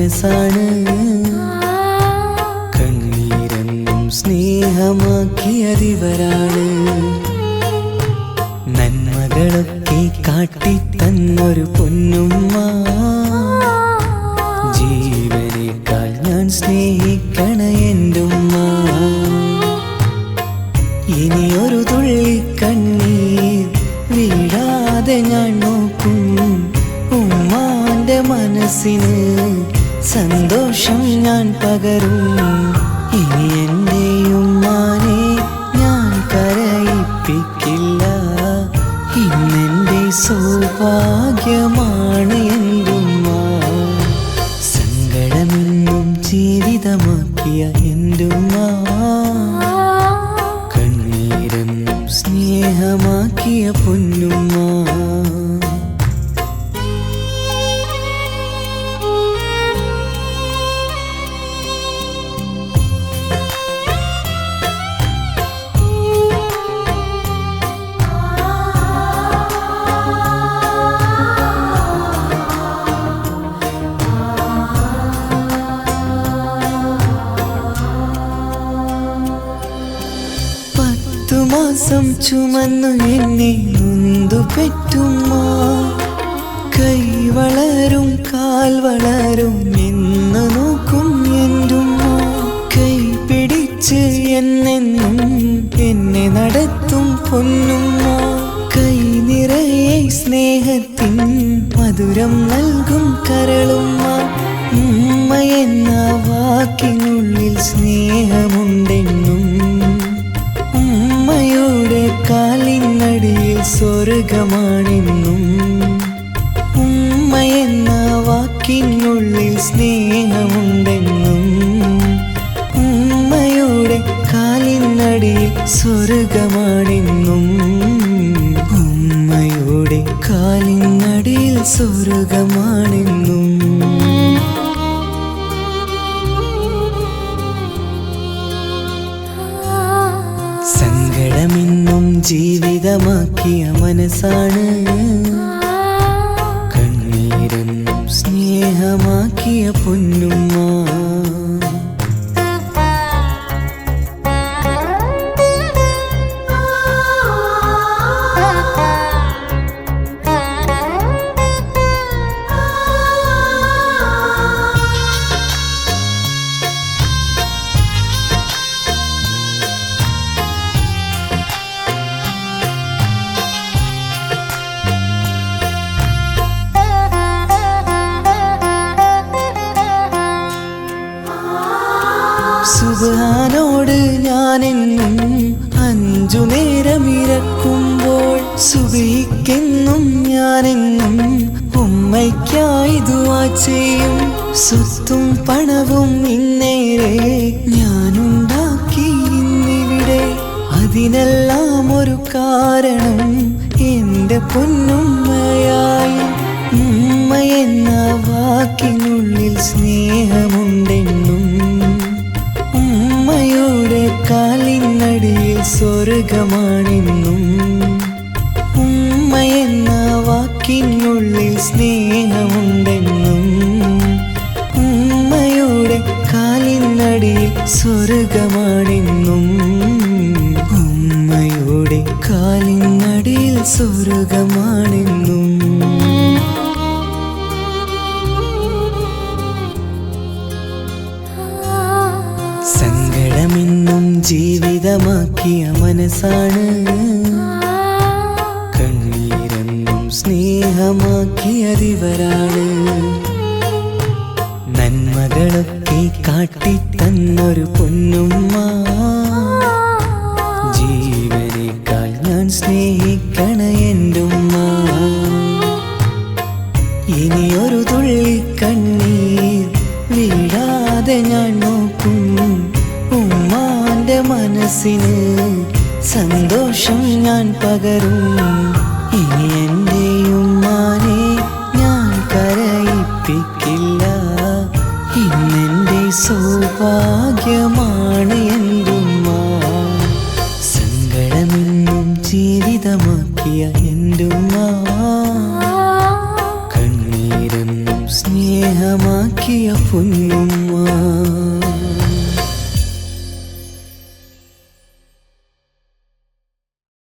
മനസ്സാണ് കണ്ണീരെന്നും സ്നേഹമാക്കിയതിവരാണ്. നന്മകളൊക്കെ കാട്ടിത്തന്നൊരു പൊന്നുമ്മ, ജീവനേക്കാൾ ഞാൻ സ്നേഹിക്കണ എന്റുമ്മ. ഇനിയൊരു തുള്ളി കണ്ണീർ വീഴാതെ ഞാൻ നോക്കും, ഉമ്മാന്റെ മനസ്സിന് സന്തോഷം ഞാൻ പകരും. ഇനി എൻ്റെ ഉമ്മാനെ ഞാൻ കരയിപ്പിക്കില്ല, ഇന്നെൻ്റെ സൗഭാഗ്യമാണ് എന്റുമ്മ. സങ്കടമെന്നും ജീവിതമാക്കിയ എന്റുമ്മ, കണ്ണീരെന്നും സ്നേഹമാക്കിയ പൊന്നുമ്മ. മാസം ചുമന്നു എന്നെ നൊന്തു പെറ്റുമ്മ, കൈ വളരും കാൽ വളരും എന്ന് നോക്കും എന്റുമ്മ. കൈ പിടിച്ച് എന്നെന്നും എന്നെ നടത്തും പൊന്നുമ്മ, കൈ നിറയെ സ്നേഹത്തിൻ മധുരം നൽകും കരളുമ്മ. ഉമ്മ എന്ന വാക്കിനുള്ളിൽ സ്നേഹമുണ്ടെന്നും, ഉമ്മയുടെ കാലിനടിയിൽ സ്വർഗമാണെന്നും. ഉമ്മ എന്ന വാക്കിനുള്ളിൽ സ്നേഹമുണ്ടെന്നും, ഉമ്മയുടെ കാലിനടിയിൽ സ്വർഗമാണെന്നും. ഉമ്മയുടെ കാലിനടിയിൽ സ്വർഗമാണെന്നും. സങ്കടമെന്നും ജീവിതമാക്കിയ മനസ്സാണ് കണ്ണീരെന്നും സ്നേഹമാക്കിയ പൊന്നുമ്മ. സുബ്ഹാനോട് ഞാനെന്നും 5 നേരം ഇരക്കുമ്പോൾ, സുബഹിക്കെന്നും ഞാനെന്നും ഉമ്മയ്ക്കായി ദുആ ചെയ്യും. സ്വത്തും പണവും ഇന്നേരെ ഞാനുണ്ടാക്കി ഇന്നിവിടെ, അതിനെല്ലാം ഒരു കാരണം എൻ്റെ പൊന്നുമ്മയായി. ഉമ്മ എന്ന വാക്കിനുള്ളിൽ സ്നേഹമുണ്ടെന്നും, ഉമ്മയുടെ കാലിനടിയിൽ സ്വർഗമാണെന്നും. ഉമ്മ എന്ന വാക്കിനുള്ളിൽ സ്നേഹമുണ്ടെന്നും, ഉമ്മയുടെ കാലിനടിയിൽ സ്വർഗമാണെന്നും. ഉമ്മയുടെ കാലിനടിയിൽ സ്വർഗമാണെന്നും. സങ്കടമെന്നും ജീവിതമാക്കിയ മനസ്സാണ് കണ്ണീരെന്നും സ്നേഹമാക്കിയതിവരാണ്. നന്മകളൊക്കെ കാട്ടിത്തന്നൊരു പൊന്നുമ്മ, ജീവനേക്കാൾ ഞാൻ സ്നേഹിക്കണ എന്റുമ്മ. ഇനിയൊരു തുള്ളി കണ്ണീർ വീഴാതെ ഞാൻ നോക്കും, ഉമ്മാന്റെ മനസ്സിന് സന്തോഷം ഞാൻ പകരും. ഇനി എൻ്റെ ഉമ്മാനെ ഞാൻ കരയിപ്പിക്കില്ല, ഇന്നെൻ്റെ സൗഭാഗ്യമാണ് എന്റുമ്മ. സങ്കടമെന്നും ജീവിതമാക്കിയ എന്റുമ്മ, കണ്ണീരെന്നും സ്നേഹമാക്കി പൊന്നുമ്മ